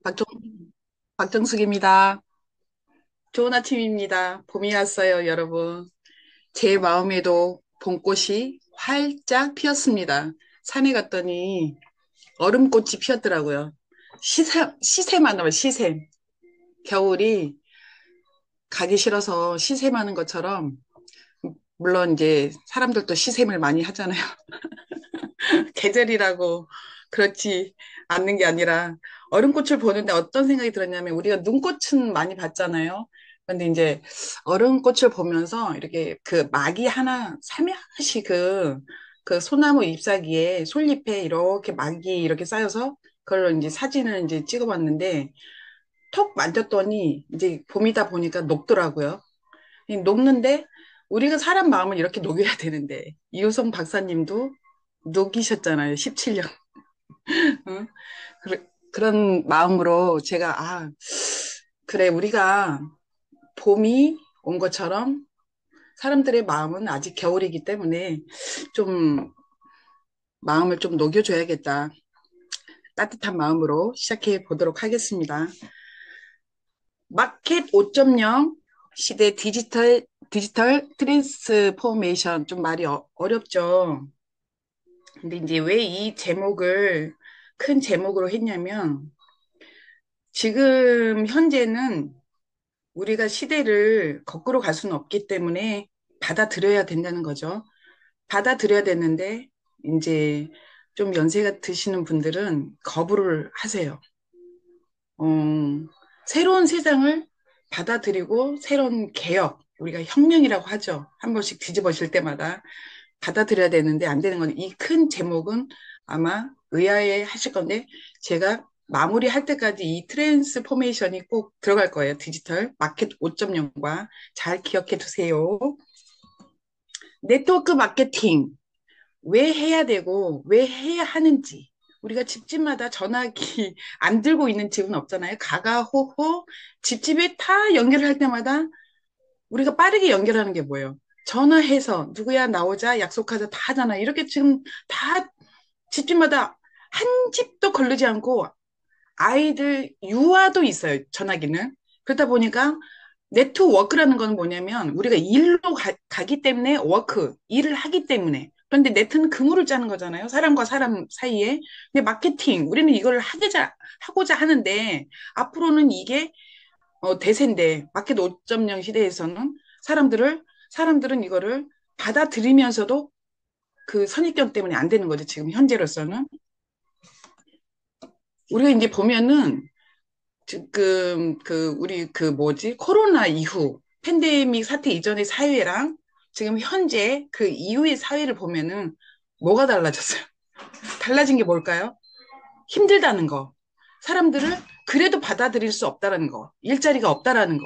박정, 박정숙입니다. 좋은 아침입니다. 봄이 왔어요, 여러분. 제 마음에도 봄꽃이 활짝 피었습니다. 산에 갔더니 얼음꽃이 피었더라고요. 시샘하는 거, 시샘. 겨울이 가기 싫어서 시샘하는 것처럼, 물론 이제 사람들도 시샘을 많이 하잖아요. 계절이라고 그렇지 않는 게 아니라 얼음꽃을 보는데 어떤 생각이 들었냐면 우리가 눈꽃은 많이 봤잖아요. 근데 이제 얼음꽃을 보면서 이렇게 그 막이 하나 살며시 그 소나무 잎사귀에 솔잎에 이렇게 막이 이렇게 쌓여서 그걸로 이제 사진을 이제 찍어봤는데 톡 만졌더니 이제 봄이다 보니까 녹더라고요. 이 녹는데 우리가 사람 마음을 이렇게 녹여야 되는데 이효성 박사님도 녹이셨잖아요. 17년. 응? 그런 마음으로 제가, 그래, 우리가 봄이 온 것처럼 사람들의 마음은 아직 겨울이기 때문에 좀 마음을 좀 녹여줘야겠다. 따뜻한 마음으로 시작해 보도록 하겠습니다. 마켓 5.0 시대 디지털 트랜스포메이션 좀 말이 어렵죠. 근데 이제 왜 이 제목을 큰 제목으로 했냐면 지금 현재는 우리가 시대를 거꾸로 갈 수는 없기 때문에 받아들여야 된다는 거죠. 받아들여야 되는데, 이제 좀 연세가 드시는 분들은 거부를 하세요. 어, 새로운 세상을 받아들이고 새로운 개혁, 우리가 혁명이라고 하죠. 한 번씩 뒤집어질 때마다 받아들여야 되는데 안 되는 건 이 큰 제목은 아마 의아해 하실 건데 제가 마무리할 때까지 이 트랜스포메이션이 꼭 들어갈 거예요. 디지털 마켓 5.0과 잘 기억해 두세요. 네트워크 마케팅 왜 해야 되고 왜 해야 하는지 우리가 집집마다 전화기 안 들고 있는 집은 없잖아요. 가가호호 집집에 다 연결을 할 때마다 우리가 빠르게 연결하는 게 뭐예요? 전화해서 누구야 나오자 약속하자 다 하잖아. 이렇게 지금 다 집집마다 한 집도 걸리지 않고 아이들 유아도 있어요. 전화기는. 그러다 보니까 네트워크라는 건 뭐냐면 우리가 일로 가기 때문에 워크, 일을 하기 때문에. 그런데 네트는 그물을 짜는 거잖아요. 사람과 사람 사이에. 근데 마케팅, 우리는 이걸 하고자 하는데 앞으로는 이게 대세인데 마켓 5.0 시대에서는 사람들은 이거를 받아들이면서도 그 선입견 때문에 안 되는 거죠. 지금 현재로서는. 우리가 이제 보면은 지금 우리 뭐지? 코로나 이후 팬데믹 사태 이전의 사회랑 지금 현재 그 이후의 사회를 보면은 뭐가 달라졌어요? 달라진 게 뭘까요? 힘들다는 거. 사람들을 그래도 받아들일 수 없다라는 거. 일자리가 없다라는 거.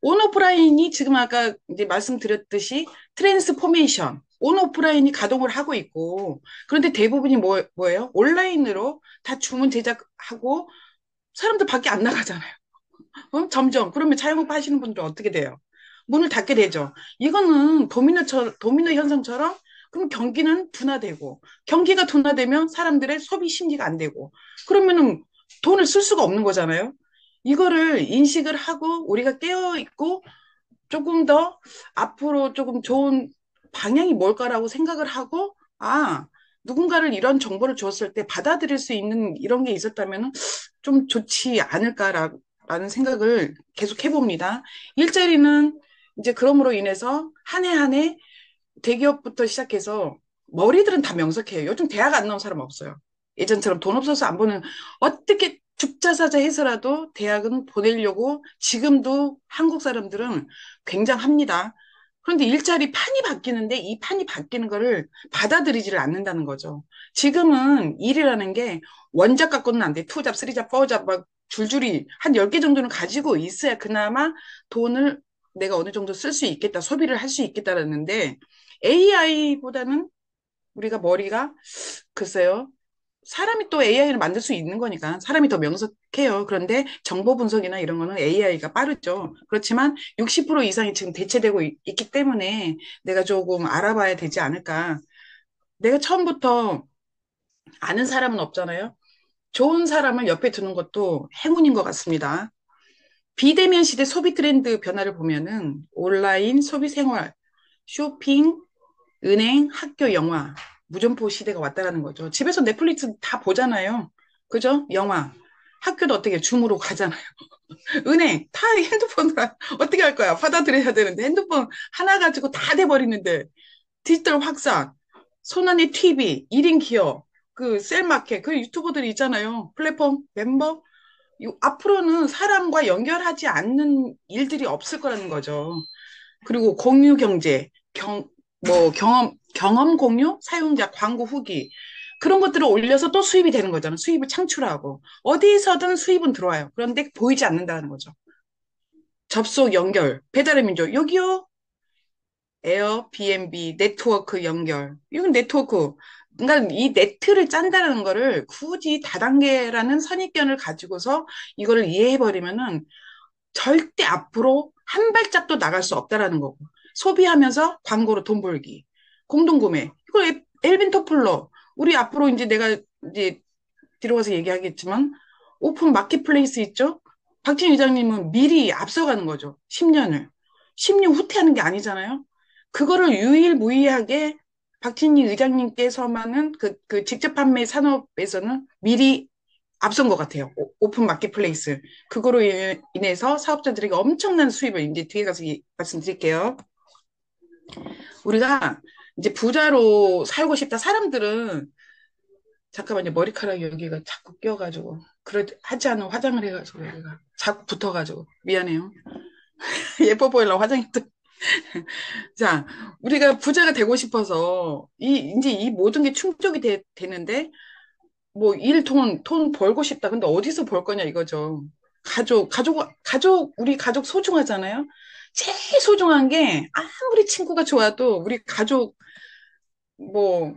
온오프라인이 지금 아까 이제 말씀드렸듯이 트랜스포메이션, 온오프라인이 가동을 하고 있고, 그런데 대부분이 뭐예요? 온라인으로 다 주문 제작하고 사람들 밖에 안 나가잖아요. 점점. 그러면 자영업 하시는 분들은 어떻게 돼요? 문을 닫게 되죠. 이거는 도미노 현상처럼 그럼 경기는 둔화되고, 경기가 둔화되면 사람들의 소비 심리가 안 되고, 그러면은 돈을 쓸 수가 없는 거잖아요. 이거를 인식을 하고 우리가 깨어 있고 조금 더 앞으로 조금 좋은 방향이 뭘까라고 생각을 하고, 누군가를 이런 정보를 줬을 때 받아들일 수 있는 이런 게 있었다면 좀 좋지 않을까라는 생각을 계속 해봅니다. 일자리는 이제 그럼으로 인해서 한 해 한 해 대기업부터 시작해서 머리들은 다 명석해요. 요즘 대학 안 나온 사람 없어요. 예전처럼 돈 없어서 안 보는 어떻게 죽자사자 해서라도 대학은 보내려고 지금도 한국 사람들은 굉장합니다. 그런데 일자리 판이 바뀌는데 이 판이 바뀌는 거를 받아들이지를 않는다는 거죠. 지금은 일이라는 게 원잡 갖고는 안 돼. 투잡, 쓰리잡, 포잡 막 줄줄이 한 10개 정도는 가지고 있어야 그나마 돈을 내가 어느 정도 쓸 수 있겠다, 소비를 할 수 있겠다라는데 AI보다는 우리가 머리가 글쎄요. 사람이 또 AI를 만들 수 있는 거니까 사람이 더 명석해요. 그런데 정보 분석이나 이런 거는 AI가 빠르죠. 그렇지만 60% 이상이 지금 대체되고 있기 때문에 내가 조금 알아봐야 되지 않을까. 내가 처음부터 아는 사람은 없잖아요. 좋은 사람을 옆에 두는 것도 행운인 것 같습니다. 비대면 시대 소비 트렌드 변화를 보면은 온라인 소비 생활, 쇼핑, 은행, 학교, 영화, 무점포 시대가 왔다라는 거죠. 집에서 넷플릭스 다 보잖아요. 그죠? 영화. 학교도 어떻게 줌으로 가잖아요. 은행 다 핸드폰으로 어떻게 할 거야? 받아들여야 되는데 핸드폰 하나 가지고 다 돼버리는데 디지털 확산, 손안의 TV, 1인 기업, 그 셀마켓, 그 유튜버들이 있잖아요. 플랫폼 멤버. 앞으로는 사람과 연결하지 않는 일들이 없을 거라는 거죠. 그리고 공유 경제, 경험 공유, 사용자 광고 후기. 그런 것들을 올려서 또 수입이 되는 거잖아요. 수입을 창출하고. 어디서든 수입은 들어와요. 그런데 보이지 않는다는 거죠. 접속 연결, 배달의 민족. 여기요. 에어, B&B, 네트워크 연결. 이건 네트워크. 그러니까 이 네트를 짠다는 거를 굳이 다단계라는 선입견을 가지고서 이거를 이해해버리면은 절대 앞으로 한 발짝도 나갈 수 없다라는 거고. 소비하면서 광고로 돈 벌기. 공동구매. 이거 엘빈 토플러. 우리 앞으로 이제 내가 이제 뒤로 가서 얘기하겠지만 오픈 마켓플레이스 있죠? 박진 회장님은 미리 앞서가는 거죠. 10년을. 10년 후퇴하는 게 아니잖아요. 그거를 유일무이하게 박진희 의장님께서만은 그 직접 판매 산업에서는 미리 앞선 것 같아요. 오픈 마켓플레이스. 그거로 인해서 사업자들에게 엄청난 수입을 이제 뒤에 가서 말씀드릴게요. 우리가 이제 부자로 살고 싶다. 사람들은 잠깐만요. 머리카락이 여기가 자꾸 껴가지고. 하지 않은 화장을 해가지고 여기가 자꾸 붙어가지고. 미안해요. 예뻐 보이려고 화장했더 자, 우리가 부자가 되고 싶어서 이제 이 모든 게 충족이 되는데 뭐 돈 벌고 싶다. 근데 어디서 벌 거냐 이거죠. 우리 가족 소중하잖아요. 제일 소중한 게 아무리 친구가 좋아도 우리 가족 뭐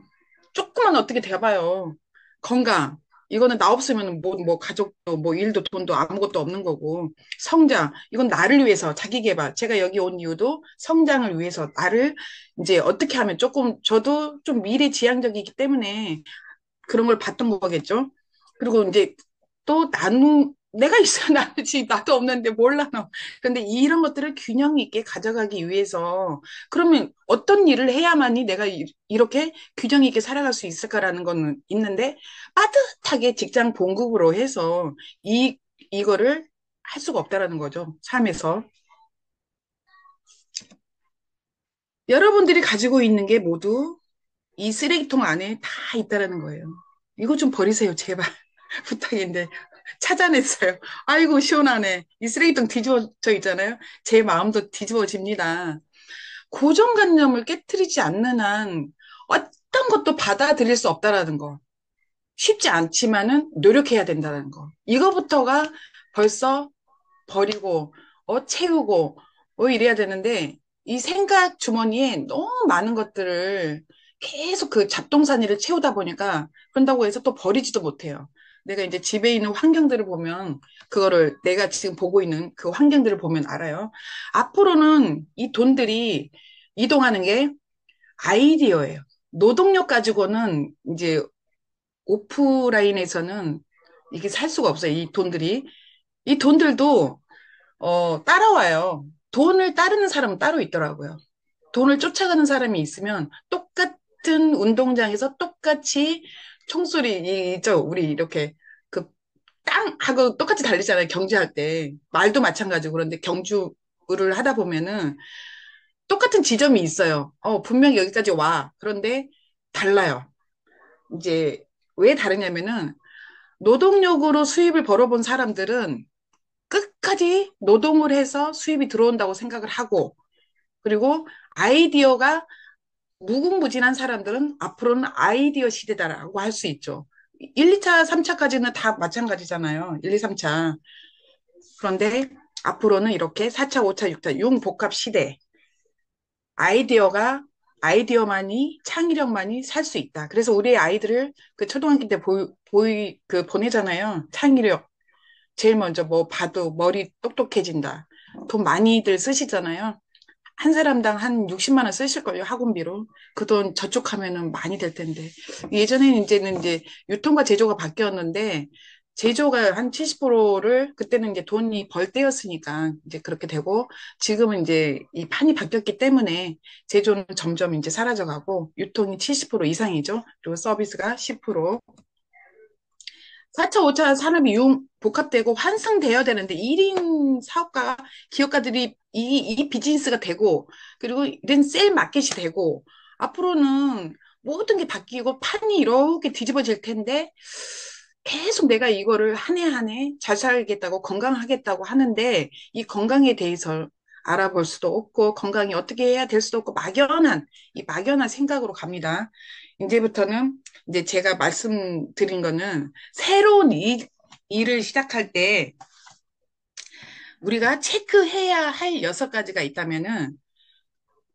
조금만 어떻게 돼봐요. 건강. 이거는 나 없으면 뭐 가족도 뭐 일도 돈도 아무것도 없는 거고. 성장. 이건 나를 위해서 자기 개발. 제가 여기 온 이유도 성장을 위해서 나를 이제 어떻게 하면 조금 저도 좀 미래지향적이기 때문에 그런 걸 봤던 거겠죠. 그리고 이제 또 내가 있어야 나누지, 나도 없는데 몰라, 너. 근데 이런 것들을 균형 있게 가져가기 위해서, 그러면 어떤 일을 해야만이 내가 이렇게 균형 있게 살아갈 수 있을까라는 거는 있는데, 빠듯하게 직장 봉급으로 해서 이거를 할 수가 없다라는 거죠. 삶에서. 여러분들이 가지고 있는 게 모두 이 쓰레기통 안에 다 있다라는 거예요. 이거 좀 버리세요, 제발. 부탁인데. 찾아냈어요. 아이고, 시원하네. 이 쓰레기통 뒤집어져 있잖아요. 제 마음도 뒤집어집니다. 고정관념을 깨뜨리지 않는 한 어떤 것도 받아들일 수 없다라는 거. 쉽지 않지만은 노력해야 된다는 거. 이거부터가 벌써 버리고, 채우고, 이래야 되는데, 이 생각 주머니에 너무 많은 것들을 계속 그 잡동사니를 채우다 보니까, 그런다고 해서 또 버리지도 못해요. 내가 이제 집에 있는 환경들을 보면, 그거를 내가 지금 보고 있는 그 환경들을 보면 알아요. 앞으로는 이 돈들이 이동하는 게 아이디어예요. 노동력 가지고는 이제 오프라인에서는 이게 살 수가 없어요. 이 돈들이. 이 돈들도 따라와요. 돈을 따르는 사람은 따로 있더라고요. 돈을 쫓아가는 사람이 있으면 똑같은 운동장에서 똑같이 총소리, 있죠? 우리 이렇게 그 땅! 하고 똑같이 달리잖아요. 경주할 때. 말도 마찬가지고. 그런데 경주를 하다 보면은 똑같은 지점이 있어요. 분명히 여기까지 와. 그런데 달라요. 이제 왜 다르냐면은 노동력으로 수입을 벌어본 사람들은 끝까지 노동을 해서 수입이 들어온다고 생각을 하고, 그리고 아이디어가 무궁무진한 사람들은 앞으로는 아이디어 시대다라고 할 수 있죠. 1, 2차, 3차까지는 다 마찬가지잖아요. 1, 2, 3차. 그런데 앞으로는 이렇게 4차, 5차, 6차, 융복합 시대. 아이디어가, 아이디어만이, 창의력만이 살 수 있다. 그래서 우리 아이들을 그 초등학교 때 보내잖아요. 창의력. 제일 먼저 뭐 봐도 머리 똑똑해진다. 돈 많이들 쓰시잖아요. 한 사람당 한 60만 원 쓰실걸요, 학원비로. 그 돈 저축하면은 많이 될 텐데. 예전에는 이제 유통과 제조가 바뀌었는데, 제조가 한 70%를 그때는 이제 돈이 벌 때였으니까 이제 그렇게 되고, 지금은 이제 이 판이 바뀌었기 때문에 제조는 점점 이제 사라져가고, 유통이 70% 이상이죠. 그리고 서비스가 10%. 4차, 5차 산업이 복합되고 환승되어야 되는데 1인 사업가, 기업가들이 이 비즈니스가 되고 그리고 이런 셀 마켓이 되고 앞으로는 모든 게 바뀌고 판이 이렇게 뒤집어질 텐데 계속 내가 이거를 한 해 한 해 잘 살겠다고 건강하겠다고 하는데 이 건강에 대해서 알아볼 수도 없고 건강이 어떻게 해야 될 수도 없고 막연한 생각으로 갑니다. 이제부터는 이제 제가 말씀드린 거는 새로운 일을 시작할 때 우리가 체크해야 할 6가지가 있다면은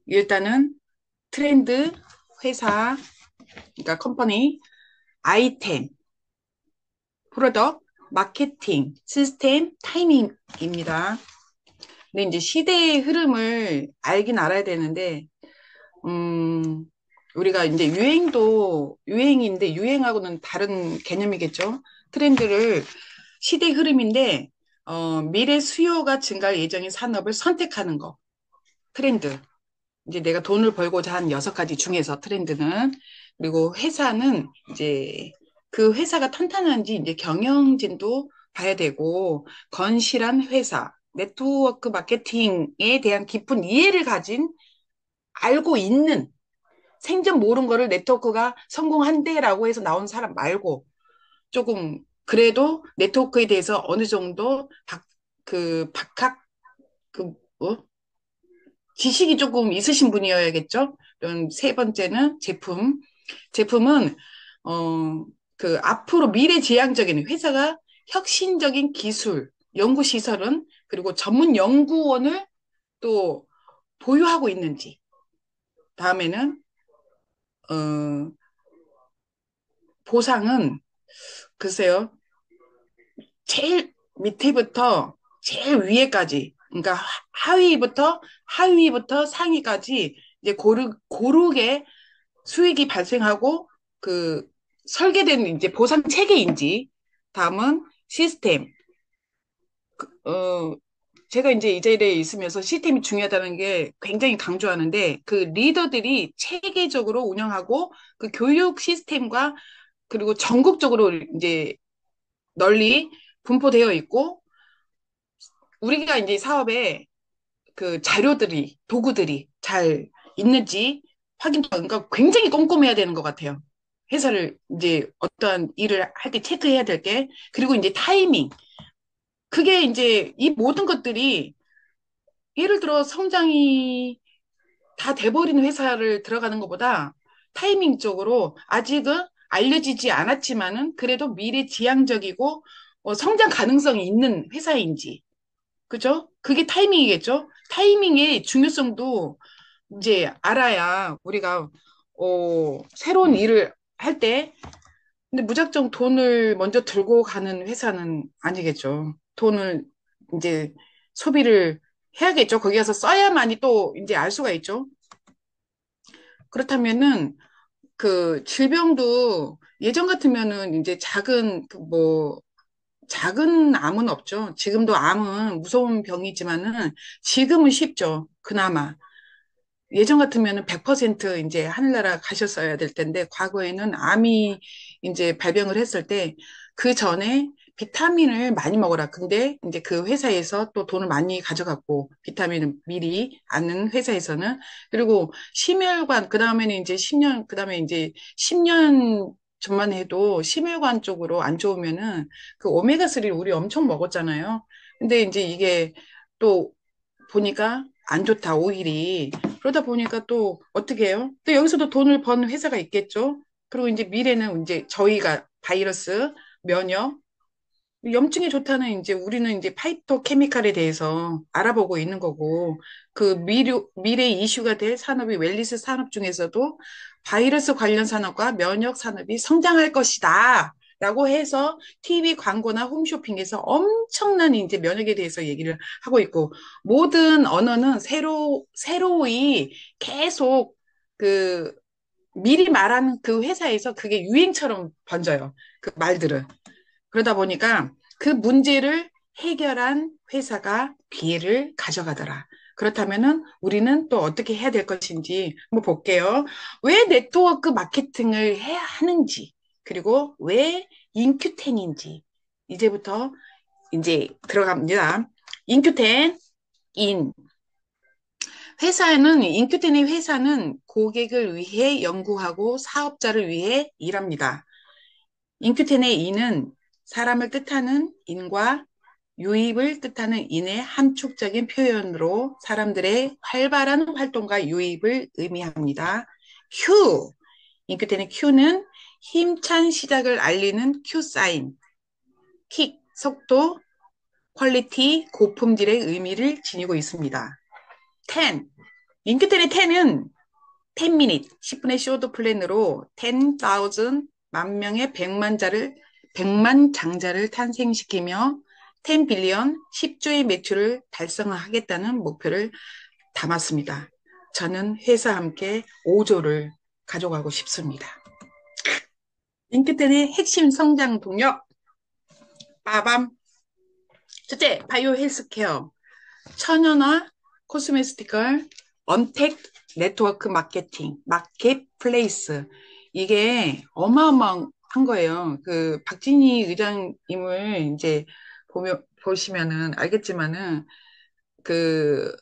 일단은 트렌드, 회사, 그러니까 컴퍼니, 아이템, 프로덕트, 마케팅, 시스템, 타이밍입니다. 근데 이제 시대의 흐름을 알긴 알아야 되는데, 음, 우리가 이제 유행도 유행인데 유행하고는 다른 개념이겠죠. 트렌드를 시대 흐름인데, 미래 수요가 증가할 예정인 산업을 선택하는 거. 트렌드. 이제 내가 돈을 벌고자 한 6가지 중에서 트렌드는, 그리고 회사는 이제 그 회사가 탄탄한지 이제 경영진도 봐야 되고, 건실한 회사, 네트워크 마케팅에 대한 깊은 이해를 가진, 알고 있는, 생전 모르는 거를 네트워크가 성공한대라고 해서 나온 사람 말고, 조금 그래도 네트워크에 대해서 어느 정도 박학 그 어? 지식이 조금 있으신 분이어야겠죠. 이런 세 번째는 제품. 제품은 그 앞으로 미래지향적인 회사가 혁신적인 기술, 연구 시설은 그리고 전문 연구원을 또 보유하고 있는지. 다음에는 어, 보상은 글쎄요. 제일 밑에부터 제일 위에까지, 그러니까 하위부터 상위까지 이제 고르게 수익이 발생하고 그 설계된 이제 보상 체계인지, 다음은 시스템. 어, 제가 이제 이 자리에 있으면서 시스템이 중요하다는 게 굉장히 강조하는데 그 리더들이 체계적으로 운영하고 그 교육 시스템과 그리고 전국적으로 이제 널리 분포되어 있고 우리가 이제 사업에 그 자료들이, 도구들이 잘 있는지 확인도, 그러니까 굉장히 꼼꼼해야 되는 것 같아요. 회사를 이제 어떠한 일을 할 때 체크해야 될 게, 그리고 이제 타이밍. 그게 이제 이 모든 것들이 예를 들어 성장이 다 돼버리는 회사를 들어가는 것보다 타이밍 적으로 아직은 알려지지 않았지만은 그래도 미래지향적이고 성장 가능성이 있는 회사인지, 그죠? 그게 타이밍이겠죠? 타이밍의 중요성도 이제 알아야 우리가 새로운 일을 할 때, 근데 무작정 돈을 먼저 들고 가는 회사는 아니겠죠. 돈을 이제 소비를 해야겠죠. 거기 가서 써야만이 또 이제 알 수가 있죠. 그렇다면은 그 질병도 예전 같으면은 이제 작은 암은 없죠. 지금도 암은 무서운 병이지만은 지금은 쉽죠. 그나마. 예전 같으면은 100% 이제 하늘나라 가셨어야 될 텐데, 과거에는 암이 이제 발병을 했을 때, 그 전에 비타민을 많이 먹어라. 근데 이제 그 회사에서 또 돈을 많이 가져갔고, 비타민을 미리 아는 회사에서는. 그리고 심혈관, 그 다음에는 이제 10년, 그 다음에 이제 10년 전만 해도 심혈관 쪽으로 안 좋으면은 그 오메가3를 우리 엄청 먹었잖아요. 근데 이제 이게 또 보니까 안 좋다, 오일이. 그러다 보니까 또 어떻게 해요? 또 여기서도 돈을 버는 회사가 있겠죠? 그리고 이제 미래는 이제 저희가 바이러스, 면역, 염증에 좋다는 이제 우리는 이제 파이토 케미칼에 대해서 알아보고 있는 거고, 그 미래 이슈가 될 산업이 웰니스 산업 중에서도 바이러스 관련 산업과 면역 산업이 성장할 것이다. 라고 해서 TV 광고나 홈쇼핑에서 엄청난 이제 면역에 대해서 얘기를 하고 있고, 모든 언어는 새로이 계속 그 미리 말하는 그 회사에서 그게 유행처럼 번져요. 그 말들은. 그러다 보니까 그 문제를 해결한 회사가 기회를 가져가더라. 그렇다면은 우리는 또 어떻게 해야 될 것인지 한번 볼게요. 왜 네트워크 마케팅을 해야 하는지, 그리고 왜 인큐텐인지 이제부터 이제 들어갑니다. 인큐텐, 인. 인큐텐의 회사는 고객을 위해 연구하고 사업자를 위해 일합니다. 인큐텐의 인은 사람을 뜻하는 인과 유입을 뜻하는 인의 함축적인 표현으로 사람들의 활발한 활동과 유입을 의미합니다. 큐, 인큐텐의 큐는 힘찬 시작을 알리는 큐 사인, 킥, 속도, 퀄리티, 고품질의 의미를 지니고 있습니다. 10, 인큐텐의 10은 10minute, 10분의 쇼트 플랜으로 10,000, 만 명의 100만 장자를 탄생시키며 10 빌리언, 10조의 매출을 달성하겠다는 목표를 담았습니다. 저는 회사와 함께 5조를 가져가고 싶습니다. 링크텐의 핵심 성장 동력, 빠밤. 첫째, 바이오 헬스케어. 천연화, 코스메티컬, 언택 네트워크 마케팅, 마켓플레이스. 이게 어마어마한 거예요. 그 박진희 의장님을 이제 보시면은 알겠지만은 그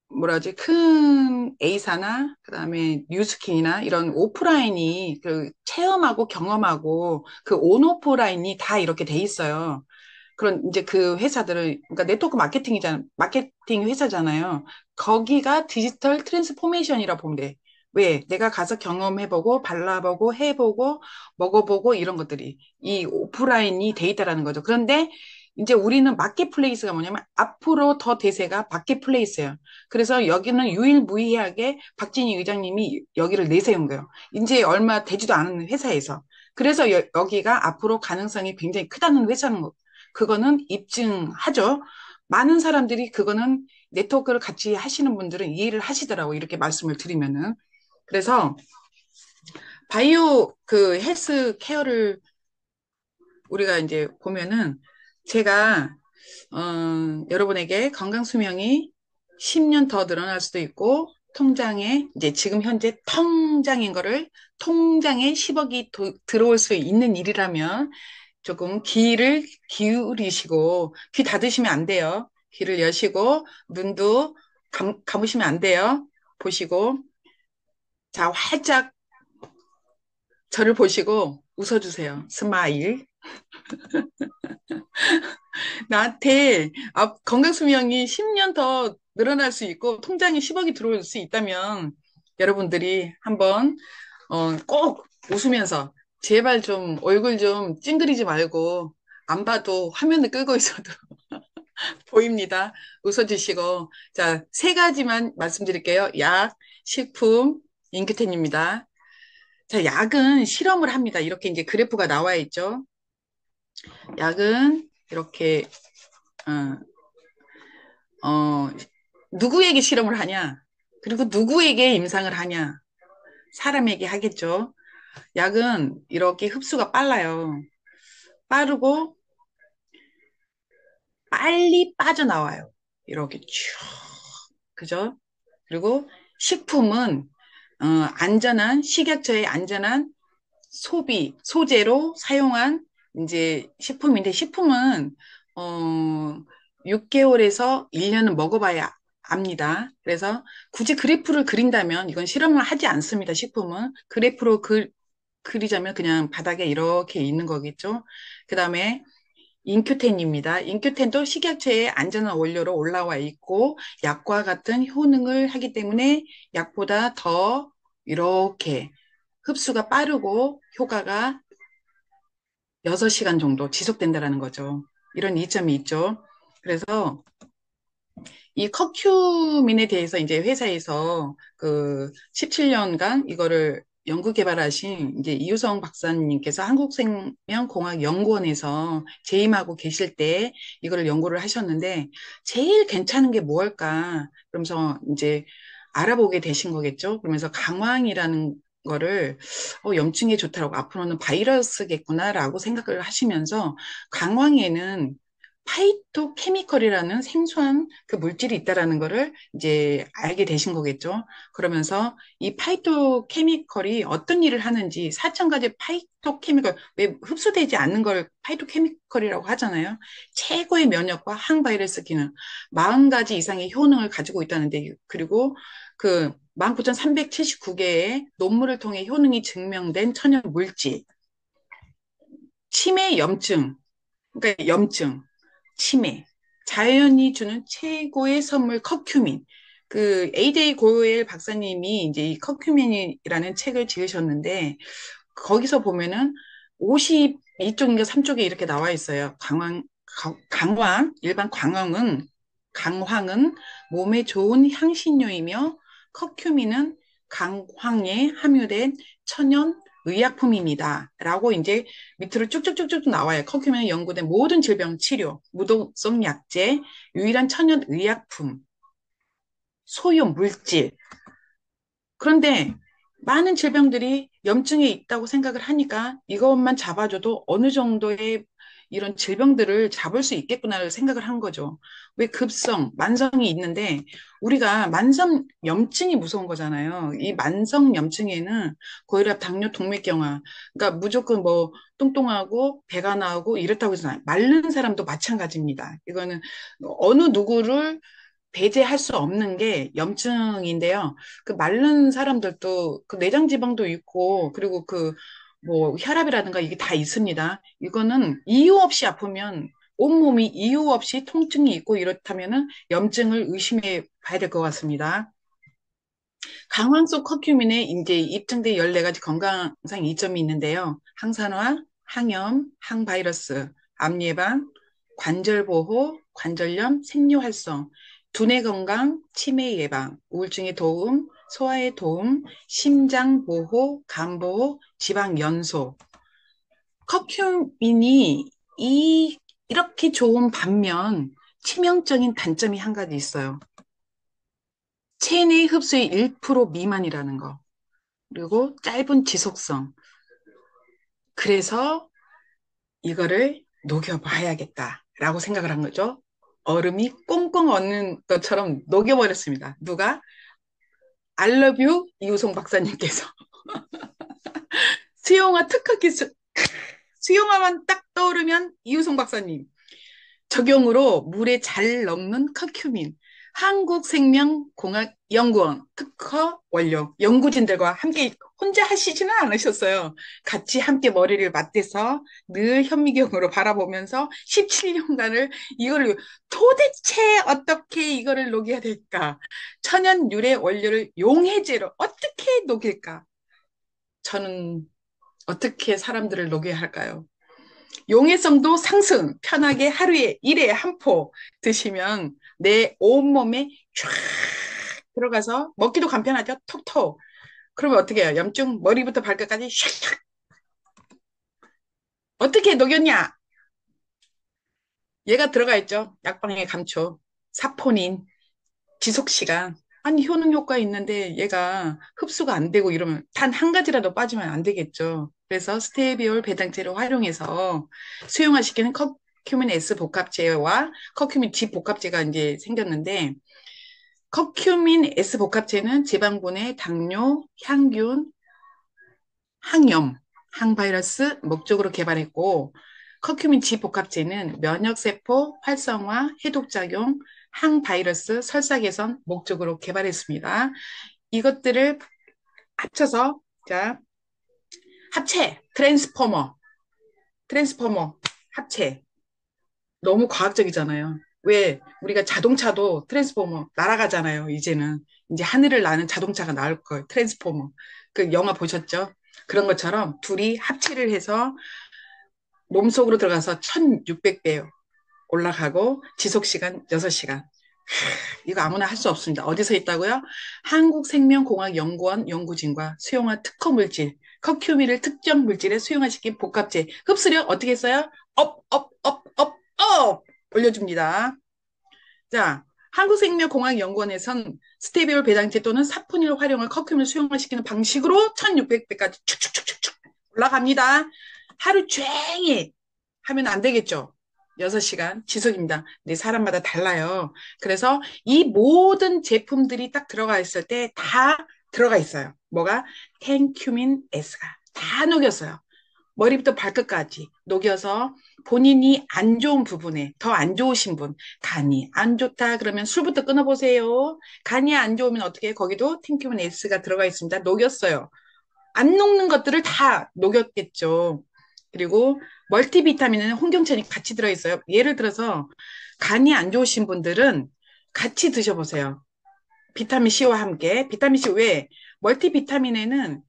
뭐라지 큰 A사나 그다음에 뉴스킨이나 이런 오프라인이 그 체험하고 경험하고 그 온오프라인이 다 이렇게 돼 있어요. 그런 이제 그 회사들을 그러니까 네트워크 마케팅 회사잖아요. 거기가 디지털 트랜스포메이션이라 보면 돼. 왜? 내가 가서 경험해보고 발라보고 해보고 먹어보고 이런 것들이 이 오프라인이 돼 있다라는 거죠. 그런데 이제 우리는 마켓플레이스가 뭐냐면 앞으로 더 대세가 마켓플레이스예요. 그래서 여기는 유일무이하게 박진희 의장님이 여기를 내세운 거예요. 이제 얼마 되지도 않은 회사에서. 그래서 여기가 앞으로 가능성이 굉장히 크다는 회사는 거. 그거는 입증하죠. 많은 사람들이 그거는 네트워크를 같이 하시는 분들은 이해를 하시더라고. 이렇게 말씀을 드리면은. 그래서 바이오 그 헬스 케어를 우리가 이제 보면은 제가 여러분에게 건강 수명이 10년 더 늘어날 수도 있고 통장에 이제 지금 현재 통장인 거를 통장에 10억이 들어올 수 있는 일이라면 조금 귀를 기울이시고 귀 닫으시면 안 돼요. 귀를 여시고 눈도 감으시면 안 돼요. 보시고 자 활짝 저를 보시고 웃어주세요. 스마일. 나한테 건강수명이 10년 더 늘어날 수 있고 통장에 10억이 들어올 수 있다면 여러분들이 한번 꼭 웃으면서 제발 좀 얼굴 좀 찡그리지 말고 안 봐도 화면을 끄고 있어도 보입니다. 웃어주시고 자, 세 가지만 말씀드릴게요. 약, 식품, 인큐텐입니다. 자, 약은 실험을 합니다. 이렇게 이제 그래프가 나와 있죠. 약은 이렇게 어, 누구에게 실험을 하냐? 그리고 누구에게 임상을 하냐? 사람에게 하겠죠. 약은 이렇게 흡수가 빨라요. 빠르고 빨리 빠져나와요. 이렇게 쭉. 그죠? 그리고 식품은 식약처의 안전한 소재로 사용한 이제 식품인데 식품은 어 6개월에서 1년은 먹어봐야 압니다. 그래서 굳이 그래프를 그린다면 이건 실험을 하지 않습니다. 식품은 그래프로 그리자면 그냥 바닥에 이렇게 있는 거겠죠. 그다음에 인큐텐입니다. 인큐텐도 식약처의 안전한 원료로 올라와 있고 약과 같은 효능을 하기 때문에 약보다 더 이렇게 흡수가 빠르고 효과가 6시간 정도 지속된다라는 거죠. 이런 이점이 있죠. 그래서 이 커큐민에 대해서 이제 회사에서 그 17년간 이거를 연구 개발하신 이제 이유성 박사님께서 한국생명공학연구원에서 재임하고 계실 때 이거를 연구를 하셨는데 제일 괜찮은 게 무엇일까? 그러면서 이제 알아보게 되신 거겠죠? 그러면서 강황이라는 거를 염증에 좋다라고 앞으로는 바이러스겠구나라고 생각을 하시면서 강황에는 파이토케미컬이라는 생소한 그 물질이 있다라는 거를 이제 알게 되신 거겠죠. 그러면서 이 파이토케미컬이 어떤 일을 하는지 4천 가지 파이토케미컬 왜 흡수되지 않는 걸 파이토케미컬이라고 하잖아요. 최고의 면역과 항바이러스 기능 40가지 이상의 효능을 가지고 있다는데 그리고 그 19,379개의 논문을 통해 효능이 증명된 천연 물질, 치매 염증, 그러니까 염증, 치매, 자연이 주는 최고의 선물 커큐민. 그 AJ 고요엘 박사님이 이제 이 커큐민이라는 책을 지으셨는데 거기서 보면은 52쪽인가 3쪽에 이렇게 나와 있어요. 강황, 일반 강황은 몸에 좋은 향신료이며 커큐민은 강황에 함유된 천연 의약품입니다. 라고 이제 밑으로 쭉쭉쭉쭉 나와요. 커큐민에 연구된 모든 질병 치료, 무독성 약제, 유일한 천연 의약품, 소염 물질, 그런데 많은 질병들이 염증에 있다고 생각을 하니까 이것만 잡아줘도 어느 정도의 이런 질병들을 잡을 수 있겠구나를 생각을 한 거죠. 왜 급성, 만성이 있는데 우리가 만성 염증이 무서운 거잖아요. 이 만성 염증에는 고혈압, 당뇨, 동맥경화, 그러니까 무조건 뭐 뚱뚱하고 배가 나오고 이렇다고 해서 마른 사람도 마찬가지입니다. 이거는 어느 누구를 배제할 수 없는 게 염증인데요. 그 마른 사람들도 그 내장 지방도 있고 그리고 그 뭐 혈압이라든가 이게 다 있습니다. 이거는 이유 없이 아프면 온몸이 이유 없이 통증이 있고 이렇다면은 염증을 의심해 봐야 될 것 같습니다. 강황 속 커큐민에 이제 입증된 14가지 건강상 이점이 있는데요. 항산화, 항염, 항바이러스, 암 예방, 관절 보호, 관절염, 생리 활성, 두뇌 건강, 치매 예방, 우울증에 도움, 소화에 도움, 심장 보호, 간 보호, 지방 연소. 커큐민이 이렇게 좋은 반면 치명적인 단점이 한 가지 있어요. 체내 흡수의 1% 미만이라는 거. 그리고 짧은 지속성. 그래서 이거를 녹여봐야겠다라고 생각을 한 거죠. 얼음이 꽁꽁 얼는 것처럼 녹여버렸습니다. 누가? I love you 이우송 박사님께서. 수용화 특허 기술, 수용화만 딱 떠오르면 이우송 박사님. 적용으로 물에 잘 녹는 커큐민. 한국생명공학연구원 특허 완료. 연구진들과 함께 혼자 하시지는 않으셨어요. 같이 함께 머리를 맞대서 늘 현미경으로 바라보면서 17년간을 이거를 도대체 어떻게 이거를 녹여야 될까? 천연 유래 원료를 용해제로 어떻게 녹일까? 저는 어떻게 사람들을 녹여야 할까요? 용해성도 상승, 편하게 하루에 1회 한 포 드시면 내 온몸에 쫙 들어가서 먹기도 간편하죠. 톡톡. 그러면 어떻게 해요? 염증 머리부터 발끝까지 샥 어떻게 녹였냐? 얘가 들어가 있죠. 약방의 감초, 사포닌, 지속시간. 아니, 효능 효과 있는데 얘가 흡수가 안 되고 이러면 단 한 가지라도 빠지면 안 되겠죠. 그래서 스테비올 배당제를 활용해서 수용화시키는 커큐민 S 복합제와 커큐민 G 복합제가 이제 생겼는데 커큐민 S 복합제는 지방분해, 당뇨, 향균, 항염, 항바이러스 목적으로 개발했고 커큐민 G 복합제는 면역세포 활성화, 해독작용, 항바이러스 설사 개선 목적으로 개발했습니다. 이것들을 합쳐서 자 합체 트랜스포머 합체 너무 과학적이잖아요. 왜 우리가 자동차도 트랜스포머 날아가잖아요. 이제 하늘을 나는 자동차가 나올 거예요. 트랜스포머 그 영화 보셨죠? 그런 것처럼 둘이 합체를 해서 몸속으로 들어가서 1600배 올라가고 지속시간 6시간. 이거 아무나 할 수 없습니다. 어디서 있다고요? 한국생명공학연구원 연구진과 수용화 특허 물질, 커큐민을 특정 물질에 수용화시킨 복합제, 흡수력 어떻게 써요? 업, 업, 업, 업, 업! 올려줍니다. 자, 한국생명공학연구원에선 스테비올 배당제 또는 사포닐 활용을 커큐민을 수용화시키는 방식으로 1600배까지 축축축축축 올라갑니다. 하루 종일 하면 안 되겠죠. 6시간 지속입니다. 근데 사람마다 달라요. 그래서 이 모든 제품들이 딱 들어가 있을 때 다 들어가 있어요. 뭐가? 텐큐민 S가 다 녹였어요. 머리부터 발끝까지 녹여서 본인이 안 좋은 부분에 더 안 좋으신 분, 간이 안 좋다 그러면 술부터 끊어보세요. 간이 안 좋으면 어떻게 해? 거기도 텐큐민 S가 들어가 있습니다. 녹였어요. 안 녹는 것들을 다 녹였겠죠. 그리고 멀티비타민은 홍경천이 같이 들어있어요. 예를 들어서 간이 안 좋으신 분들은 같이 드셔보세요. 비타민 C와 함께. 비타민 C 왜? 멀티비타민에는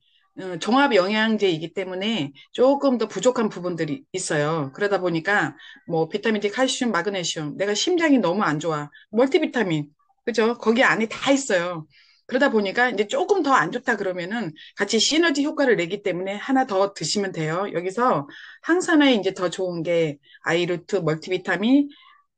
종합 영양제이기 때문에 조금 더 부족한 부분들이 있어요. 그러다 보니까 뭐 비타민 D, 칼슘, 마그네슘. 내가 심장이 너무 안 좋아. 멀티비타민. 그죠? 거기 안에 다 있어요. 그러다 보니까 이제 조금 더 안 좋다 그러면은 같이 시너지 효과를 내기 때문에 하나 더 드시면 돼요. 여기서 항산화에 이제 더 좋은 게 아이루트 멀티비타민,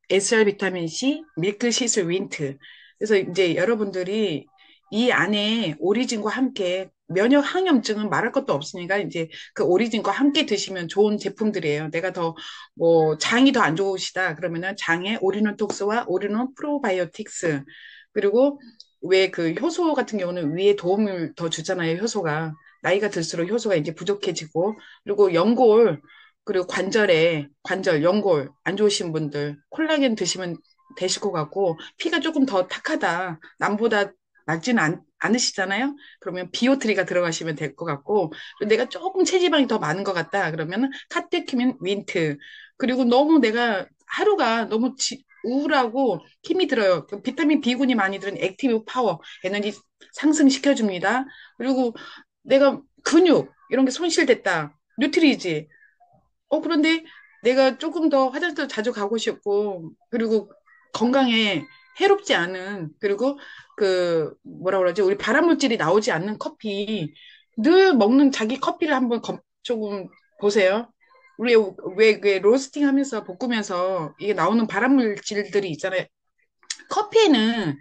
SR 비타민 C, 밀크시슬 윈트. 그래서 이제 여러분들이 이 안에 오리진과 함께 면역 항염증은 말할 것도 없으니까 이제 그 오리진과 함께 드시면 좋은 제품들이에요. 내가 더 뭐 장이 더 안 좋으시다 그러면은 장에 오리노톡스와 오리노 프로바이오틱스 그리고 왜 그 효소 같은 경우는 위에 도움을 더 주잖아요. 효소가 나이가 들수록 효소가 이제 부족해지고 그리고 연골 그리고 관절, 연골 안 좋으신 분들 콜라겐 드시면 되실 것 같고 피가 조금 더 탁하다. 남보다 낫지는 않으시잖아요. 그러면 비오트리가 들어가시면 될 것 같고 그리고 내가 조금 체지방이 더 많은 것 같다. 그러면 카테큐민 윈트 그리고 너무 내가 하루가 너무 우울하고 힘이 들어요. 그 비타민 B군이 많이 들은 액티브 파워 에너지 상승시켜줍니다. 그리고 내가 근육 이런 게 손실됐다. 뉴트리지 그런데 내가 조금 더 화장실 자주 가고 싶고, 그리고 건강에 해롭지 않은, 그리고 그, 뭐라 그러지, 우리 발암물질이 나오지 않는 커피, 늘 먹는 자기 커피를 한번 조금 보세요. 우리 왜 로스팅 하면서 볶으면서 이게 나오는 발암물질들이 있잖아요. 커피에는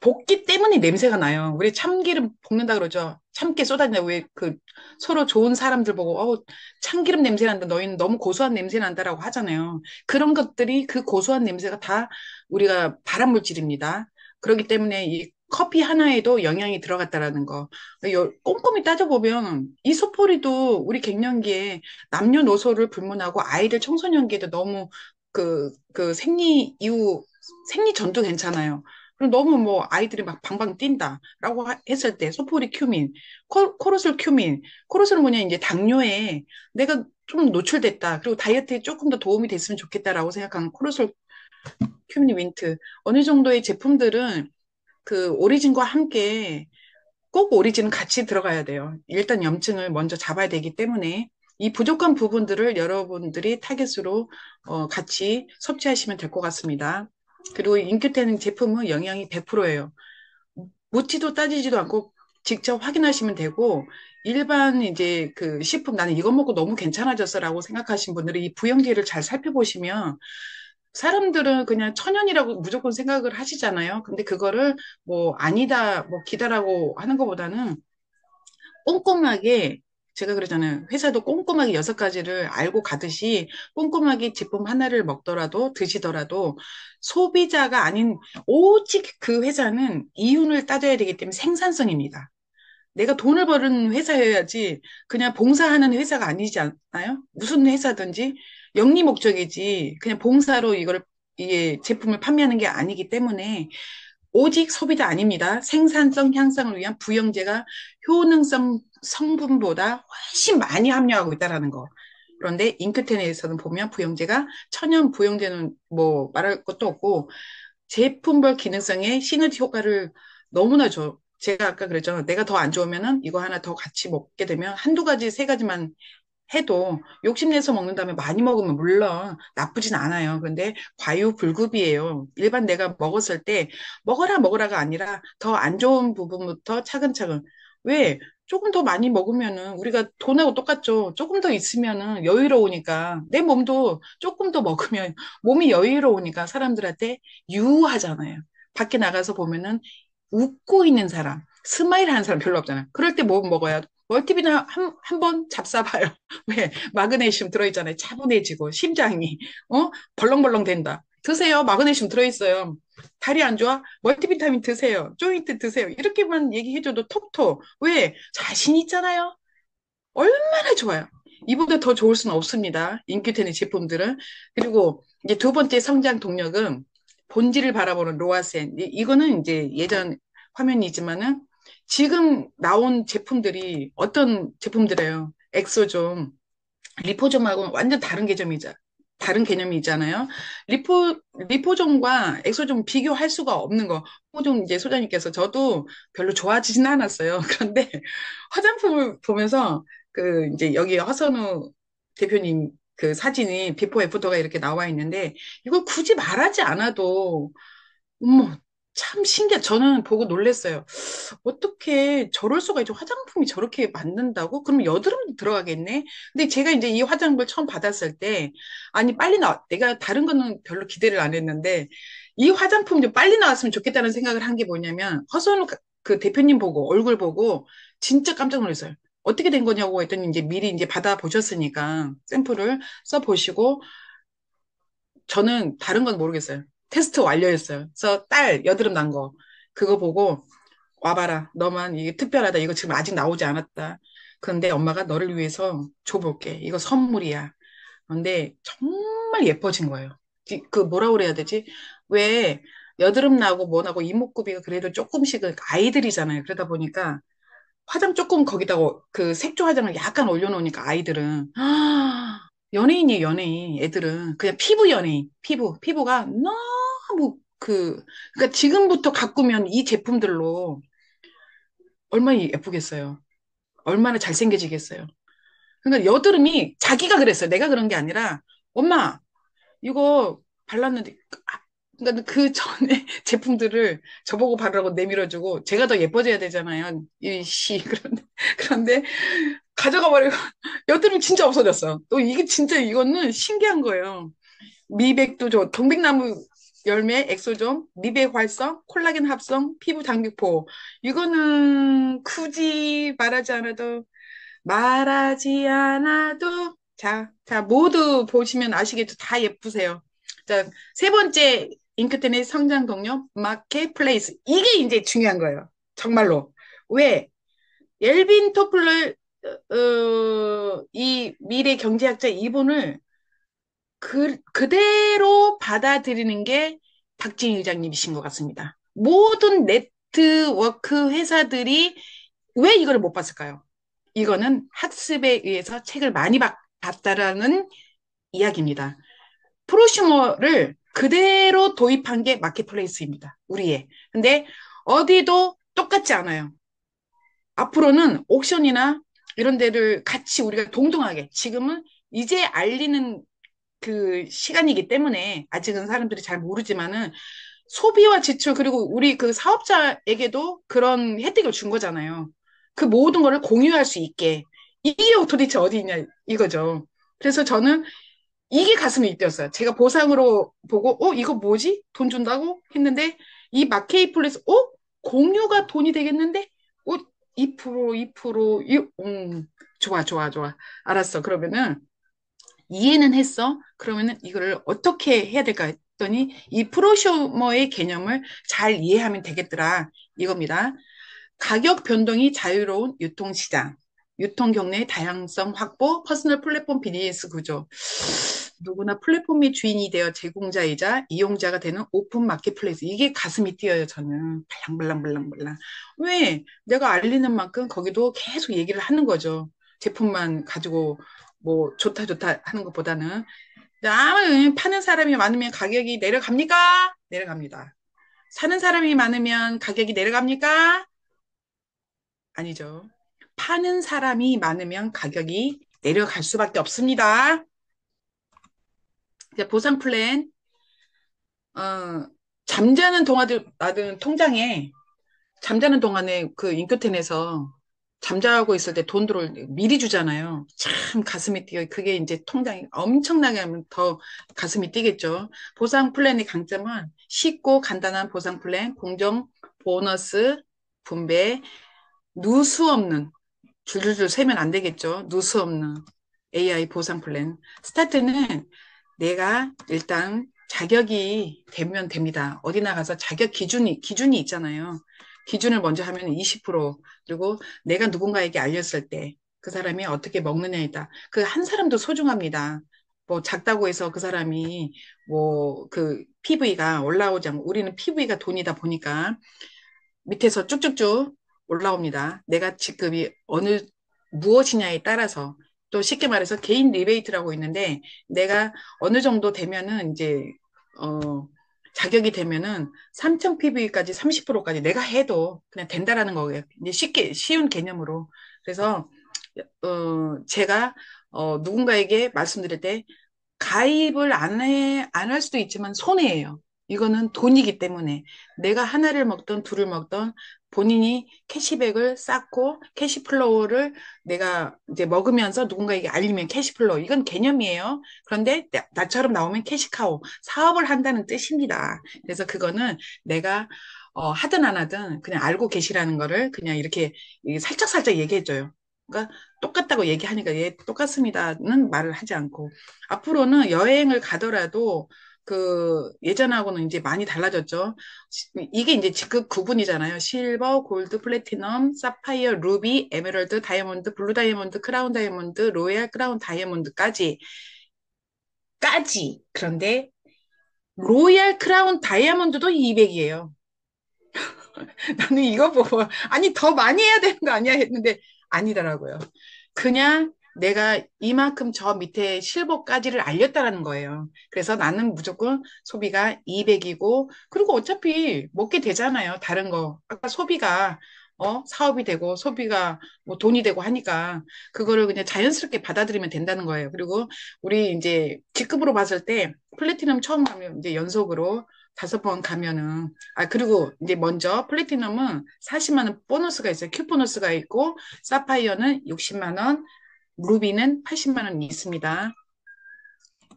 볶기 때문에 냄새가 나요. 우리 참기름 볶는다 그러죠. 참깨 쏟아진다. 왜 그 서로 좋은 사람들 보고 참기름 냄새 난다. 너희는 너무 고소한 냄새 난다라고 하잖아요. 그런 것들이 그 고소한 냄새가 다 우리가 발암물질입니다. 그렇기 때문에 이 커피 하나에도 영향이 들어갔다라는 거. 꼼꼼히 따져보면 이소포리도 우리 갱년기에 남녀노소를 불문하고 아이들 청소년기에도 너무 그 생리 이후 생리 전도 괜찮아요. 그럼 너무 뭐 아이들이 막 방방 뛴다라고 했을 때 소포리 큐민, 코르솔 큐민, 코르솔은 뭐냐 이제 당뇨에 내가 좀 노출됐다. 그리고 다이어트에 조금 더 도움이 됐으면 좋겠다라고 생각하는 코르솔 큐민 윈트. 어느 정도의 제품들은 그 오리진과 함께 꼭 오리진은 같이 들어가야 돼요. 일단 염증을 먼저 잡아야 되기 때문에 이 부족한 부분들을 여러분들이 타겟으로 같이 섭취하시면 될 것 같습니다. 그리고 인큐테는 제품은 영양이 100%예요. 묻지도 따지지도 않고 직접 확인하시면 되고 일반 이제 그 식품 나는 이거 먹고 너무 괜찮아졌어라고 생각하신 분들은 이 부영제를 잘 살펴보시면 사람들은 그냥 천연이라고 무조건 생각을 하시잖아요. 근데 그거를 뭐 아니다, 뭐 기다라고 하는 것보다는 꼼꼼하게 제가 그러잖아요. 회사도 꼼꼼하게 6가지를 알고 가듯이 꼼꼼하게 제품 하나를 먹더라도 드시더라도 소비자가 아닌 오직 그 회사는 이윤을 따져야 되기 때문에 생산성입니다. 내가 돈을 버는 회사여야지 그냥 봉사하는 회사가 아니지 않나요? 무슨 회사든지 영리 목적이지 그냥 봉사로 이게 제품을 판매하는 게 아니기 때문에 오직 소비자 아닙니다. 생산성 향상을 위한 부영제가 효능성 성분보다 훨씬 많이 함유하고 있다는 거. 그런데 잉크텐에서는 보면 부영제가 천연 부영제는 뭐 말할 것도 없고 제품별 기능성의 시너지 효과를 너무나 줘. 제가 아까 그랬잖아요. 내가 더 안 좋으면은 이거 하나 더 같이 먹게 되면 한두 가지, 세 가지만 해도 욕심내서 먹는다면 많이 먹으면 물론 나쁘진 않아요. 그런데 과유불급이에요. 일반 내가 먹었을 때 먹어라 먹어라가 아니라 더 안 좋은 부분부터 차근차근. 왜? 조금 더 많이 먹으면은 우리가 돈하고 똑같죠. 조금 더 있으면은 여유로우니까 내 몸도 조금 더 먹으면 몸이 여유로우니까 사람들한테 유하잖아요. 밖에 나가서 보면은 웃고 있는 사람, 스마일 하는 사람 별로 없잖아요. 그럴 때 뭐 먹어야 멀티비나 한 번 잡숴봐요. 왜? 마그네슘 들어있잖아요. 차분해지고, 심장이, 벌렁벌렁 된다. 드세요. 마그네슘 들어있어요. 다리 안 좋아? 멀티비타민 드세요. 조인트 드세요. 이렇게만 얘기해줘도 톡톡. 왜? 자신 있잖아요. 얼마나 좋아요. 이보다 더 좋을 수는 없습니다. 인큐텐의 제품들은. 그리고 이제 두 번째 성장 동력은 본질을 바라보는 로아센. 이거는 이제 예전 화면이지만은 지금 나온 제품들이 어떤 제품들이에요? 엑소좀, 리포좀하고 완전 다른 개념이죠. 다른 개념이잖아요. 리포, 리포좀과 엑소좀 비교할 수가 없는 거. 호좀 이제 소장님께서 저도 별로 좋아하지는 않았어요. 그런데 화장품을 보면서 그 이제 여기 허선우 대표님 그 사진이 비포 애프터가 이렇게 나와 있는데 이걸 굳이 말하지 않아도 어머, 참 신기해. 저는 보고 놀랐어요. 어떻게 저럴 수가 있죠? 화장품이 저렇게 만든다고? 그럼 여드름도 들어가겠네? 근데 제가 이제 이 화장품을 처음 받았을 때, 아니, 빨리 내가 다른 거는 별로 기대를 안 했는데, 이 화장품 좀 빨리 나왔으면 좋겠다는 생각을 한 게 뭐냐면, 허선우 그 대표님 보고, 얼굴 보고, 진짜 깜짝 놀랐어요. 어떻게 된 거냐고 했더니 이제 미리 이제 받아보셨으니까 샘플을 써보시고, 저는 다른 건 모르겠어요. 테스트 완료했어요. 그래서 딸 여드름 난 거, 그거 보고, 와봐라. 너만 이게 특별하다. 이거 지금 아직 나오지 않았다. 그런데 엄마가 너를 위해서 줘볼게. 이거 선물이야. 근데 정말 예뻐진 거예요. 그 뭐라 그래야 되지? 왜 여드름 나고 뭐 나고 이목구비가 그래도 조금씩은 아이들이잖아요. 그러다 보니까 화장 조금 거기다가 그 색조 화장을 약간 올려놓으니까 아이들은 연예인이에요, 연예인. 애들은 그냥 피부 연예인. 피부가 너무 그러니까 지금부터 가꾸면 이 제품들로 얼마나 예쁘겠어요. 얼마나 잘생겨지겠어요. 그러니까 여드름이 자기가 그랬어요. 내가 그런 게 아니라 엄마 이거 발랐는데 그러니까 그 전에 제품들을 저보고 바르라고 내밀어주고 제가 더 예뻐져야 되잖아요. 이씨 그런데 가져가 버리고 여드름 진짜 없어졌어. 또 이게 진짜 이거는 신기한 거예요. 미백도 좋 동백나무 열매, 엑소점, 미백 활성, 콜라겐 합성, 피부 당육포. 이거는 굳이 말하지 않아도 자, 모두 보시면 아시겠죠? 다 예쁘세요. 자, 세 번째 잉크텐의 성장 동력, 마켓플레이스. 이게 이제 중요한 거예요. 정말로. 왜? 앨빈 토플러, 이 미래 경제학자 이분을 그대로 받아들이는 게 박진희 의장님이신 것 같습니다. 모든 네트워크 회사들이 왜 이걸 못 봤을까요? 이거는 학습에 의해서 책을 많이 봤다라는 이야기입니다. 프로슈머를 그대로 도입한 게 마켓플레이스입니다. 우리의. 근데 어디도 똑같지 않아요. 앞으로는 옥션이나 이런 데를 같이 우리가 동등하게 지금은 이제 알리는 그 시간이기 때문에 아직은 사람들이 잘 모르지만은 소비와 지출 그리고 우리 그 사업자에게도 그런 혜택을 준 거잖아요. 그 모든 거를 공유할 수 있게 이게 도대체 어디 있냐 이거죠. 그래서 저는 이게 가슴이 뛰었어요. 제가 보상으로 보고 이거 뭐지? 돈 준다고 했는데 이 마켓플레이스 공유가 돈이 되겠는데? 2% 2% 좋아 좋아 좋아. 알았어. 그러면은 이해는 했어. 그러면은 이거를 어떻게 해야 될까 했더니 이 프로슈머의 개념을 잘 이해하면 되겠더라. 이겁니다. 가격 변동이 자유로운 유통시장, 유통 경로의 다양성 확보, 퍼스널 플랫폼 비즈니스 구조. 누구나 플랫폼의 주인이 되어 제공자이자 이용자가 되는 오픈 마켓플레이스. 이게 가슴이 뛰어요, 저는. 발랑발랑발랑발랑. 왜? 내가 알리는 만큼 거기도 계속 얘기를 하는 거죠. 제품만 가지고 뭐 좋다 좋다 하는 것보다는. 파는 사람이 많으면 가격이 내려갑니까? 내려갑니다. 사는 사람이 많으면 가격이 내려갑니까? 아니죠. 파는 사람이 많으면 가격이 내려갈 수밖에 없습니다. 이제 보상 플랜, 어, 잠자는 동안들, 나는 통장에 잠자는 동안에 그 인큐텐에서 잠자고 있을 때 돈 들어올 때 미리 주잖아요. 참 가슴이 뛰어. 그게 이제 통장이 엄청나게 하면 더 가슴이 뛰겠죠. 보상 플랜의 강점은 쉽고 간단한 보상 플랜, 공정, 보너스, 분배, 누수 없는, 줄줄줄 세면 안 되겠죠. 누수 없는 AI 보상 플랜. 스타트는 내가 일단 자격이 되면 됩니다. 어디 나가서 자격 기준이 있잖아요. 기준을 먼저 하면 20%, 그리고 내가 누군가에게 알렸을 때 그 사람이 어떻게 먹느냐에 따라 그 한 사람도 소중합니다. 뭐 작다고 해서 그 사람이 뭐 그 PV가 올라오지 않고 우리는 PV가 돈이다 보니까 밑에서 쭉쭉쭉 올라옵니다. 내가 직급이 무엇이냐에 따라서 또 쉽게 말해서 개인 리베이트라고 있는데 내가 어느 정도 되면은 이제 어 자격이 되면은 3천 PV까지 30%까지 내가 해도 그냥 된다라는 거예요. 이제 쉽게 쉬운 개념으로. 그래서 제가 누군가에게 말씀드릴 때 가입을 안 할 수도 있지만 손해예요. 이거는 돈이기 때문에 내가 하나를 먹던 둘을 먹던 본인이 캐시백을 쌓고 캐시플로우를 내가 이제 먹으면서 누군가에게 알리면 캐시플로우 이건 개념이에요. 그런데 나처럼 나오면 캐시카우 사업을 한다는 뜻입니다. 그래서 그거는 내가 하든 안 하든 그냥 알고 계시라는 거를 그냥 이렇게 살짝살짝 얘기해줘요. 그러니까 똑같다고 얘기하니까 예, 똑같습니다는 말을 하지 않고 앞으로는 여행을 가더라도 그 예전하고는 이제 많이 달라졌죠. 이게 이제 직급 구분이잖아요. 실버, 골드, 플래티넘, 사파이어, 루비, 에메랄드, 다이아몬드, 블루 다이아몬드, 크라운 다이아몬드, 로얄 크라운 다이아몬드까지. 그런데 로얄 크라운 다이아몬드도 200이에요. 나는 이거 보고 아니 더 많이 해야 되는 거 아니야 했는데 아니더라고요. 그냥 내가 이만큼 저 밑에 실버까지를 알렸다라는 거예요. 그래서 나는 무조건 소비가 200이고 그리고 어차피 먹게 되잖아요. 다른 거. 아까 소비가 사업이 되고 소비가 뭐 돈이 되고 하니까 그거를 그냥 자연스럽게 받아들이면 된다는 거예요. 그리고 우리 이제 직급으로 봤을 때 플래티넘 처음 가면 이제 연속으로 5번 가면은 그리고 이제 먼저 플래티넘은 40만 원 보너스가 있어요. 큐 보너스가 있고 사파이어는 60만 원, 루비는 80만 원이 있습니다.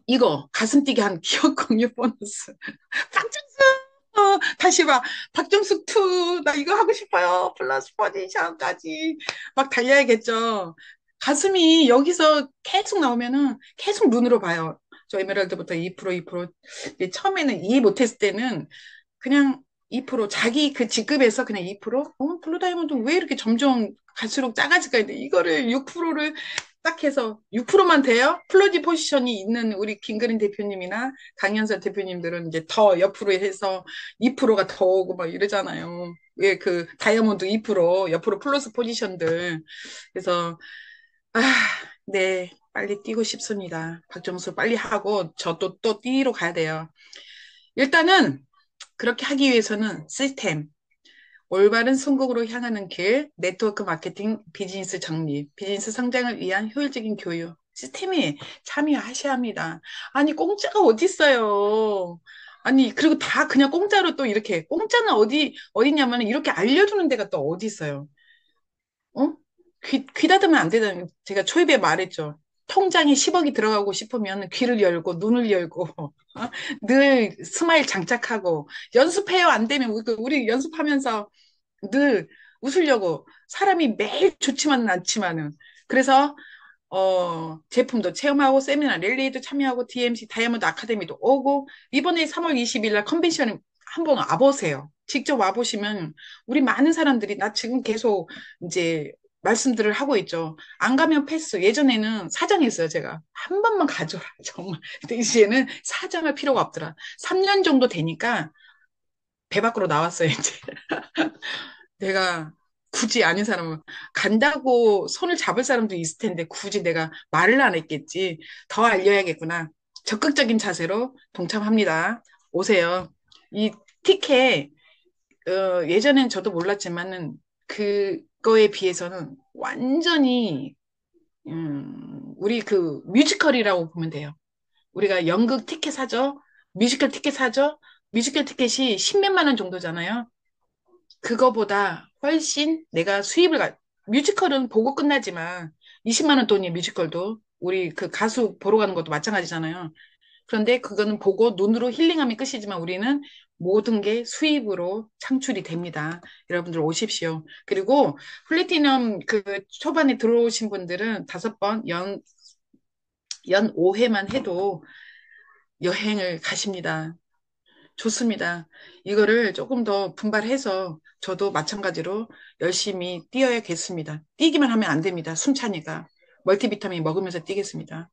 이거 가슴 뛰게 한 기업 공유 보너스. 박정수 다시 봐. 박정수 2. 나 이거 하고 싶어요. 플러스 포지션까지 막 달려야겠죠. 가슴이 여기서 계속 나오면은 계속 눈으로 봐요. 저 에메랄드부터 2%, 2%. 이제 처음에는 이해 못했을 때는 그냥 2% 자기 그 직급에서 그냥 2%? 블루 다이아몬드 왜 이렇게 점점 갈수록 작아질까 했는데 이거를 6%를 딱 해서 6%만 돼요? 플러지 포지션이 있는 우리 김그린 대표님이나 강연설 대표님들은 이제 더 옆으로 해서 2%가 더 오고 막 이러잖아요. 왜 그 다이아몬드 2% 옆으로 플러스 포지션들. 그래서 아, 네. 빨리 뛰고 싶습니다. 박정수 빨리 하고 저 또 뛰러 가야 돼요. 일단은 그렇게 하기 위해서는 시스템, 올바른 성공으로 향하는 길, 네트워크 마케팅, 비즈니스 정리, 비즈니스 성장을 위한 효율적인 교육, 시스템에 참여하셔야 합니다. 아니, 공짜가 어디 있어요? 아니, 그리고 다 그냥 공짜로 또 이렇게, 공짜는 어디냐면 이렇게 알려주는 데가 또 어디 있어요? 어? 귀 닫으면 안 되다는, 제가 초입에 말했죠. 통장에 10억이 들어가고 싶으면 귀를 열고 눈을 열고 늘 스마일 장착하고 연습해요. 안 되면 우리 연습하면서 늘 웃으려고 사람이 매일 좋지만은 않지만은 그래서 제품도 체험하고 세미나 랠리에도 참여하고 DMC 다이아몬드 아카데미도 오고 이번에 3월 20일 날 컨벤션에 한번 와보세요. 직접 와보시면 우리 많은 사람들이 나 지금 계속 이제 말씀들을 하고 있죠. 안 가면 패스. 예전에는 사정했어요, 제가. 한 번만 가줘라, 정말. 근데 이제는 사정할 필요가 없더라. 3년 정도 되니까 배 밖으로 나왔어요, 이제. 내가 굳이 아닌 사람은 간다고 손을 잡을 사람도 있을 텐데 굳이 내가 말을 안 했겠지. 더 알려야겠구나. 적극적인 자세로 동참합니다. 오세요. 이 티켓 예전엔 저도 몰랐지만은 그거에 비해서는 완전히 우리 그 뮤지컬이라고 보면 돼요. 우리가 연극 티켓 사죠? 뮤지컬 티켓 사죠? 뮤지컬 티켓이 십몇만 원 정도잖아요. 그거보다 훨씬 내가 뮤지컬은 보고 끝나지만 20만 원 돈이 뮤지컬도 우리 그 가수 보러 가는 것도 마찬가지잖아요. 그런데 그거는 보고 눈으로 힐링하면 끝이지만 우리는 모든 게 수입으로 창출이 됩니다. 여러분들 오십시오. 그리고 플래티넘 그 초반에 들어오신 분들은 5번 연 5회만 해도 여행을 가십니다. 좋습니다. 이거를 조금 더 분발해서 저도 마찬가지로 열심히 뛰어야겠습니다. 뛰기만 하면 안 됩니다. 숨차니까. 멀티비타민 먹으면서 뛰겠습니다.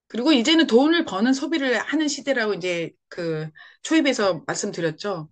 그리고 이제는 돈을 버는 소비를 하는 시대라고 이제 그 초입에서 말씀드렸죠.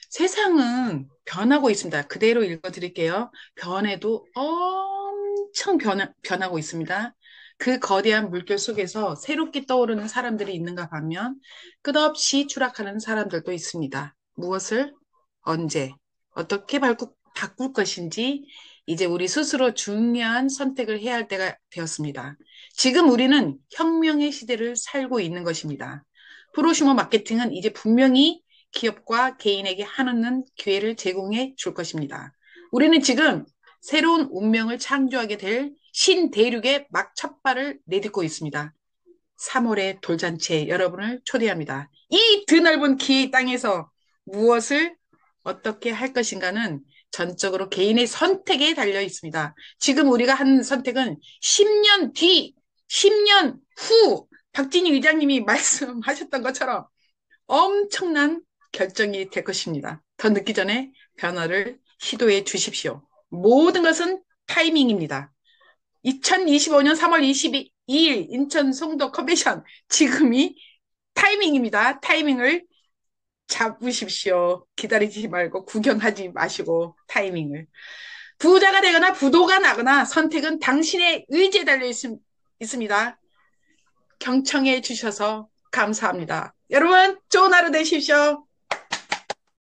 세상은 변하고 있습니다. 그대로 읽어드릴게요. 변해도 엄청 변하고 있습니다. 그 거대한 물결 속에서 새롭게 떠오르는 사람들이 있는가 하면 끝없이 추락하는 사람들도 있습니다. 무엇을, 언제, 어떻게 바꿀 것인지 이제 우리 스스로 중요한 선택을 해야 할 때가 되었습니다. 지금 우리는 혁명의 시대를 살고 있는 것입니다. 프로슈머 마케팅은 이제 분명히 기업과 개인에게 한없는 기회를 제공해 줄 것입니다. 우리는 지금 새로운 운명을 창조하게 될 신대륙의 막 첫발을 내딛고 있습니다. 3월의 돌잔치에 여러분을 초대합니다. 이 드넓은 기의 땅에서 무엇을 어떻게 할 것인가는 전적으로 개인의 선택에 달려 있습니다. 지금 우리가 한 선택은 10년 뒤, 10년 후 박진희 의장님이 말씀하셨던 것처럼 엄청난 결정이 될 것입니다. 더 늦기 전에 변화를 시도해 주십시오. 모든 것은 타이밍입니다. 2025년 3월 22일 인천 송도 컨벤션 지금이 타이밍입니다. 타이밍을 잡으십시오. 기다리지 말고 구경하지 마시고 타이밍을. 부자가 되거나 부도가 나거나 선택은 당신의 의지에 달려 있습니다. 경청해 주셔서 감사합니다. 여러분 좋은 하루 되십시오.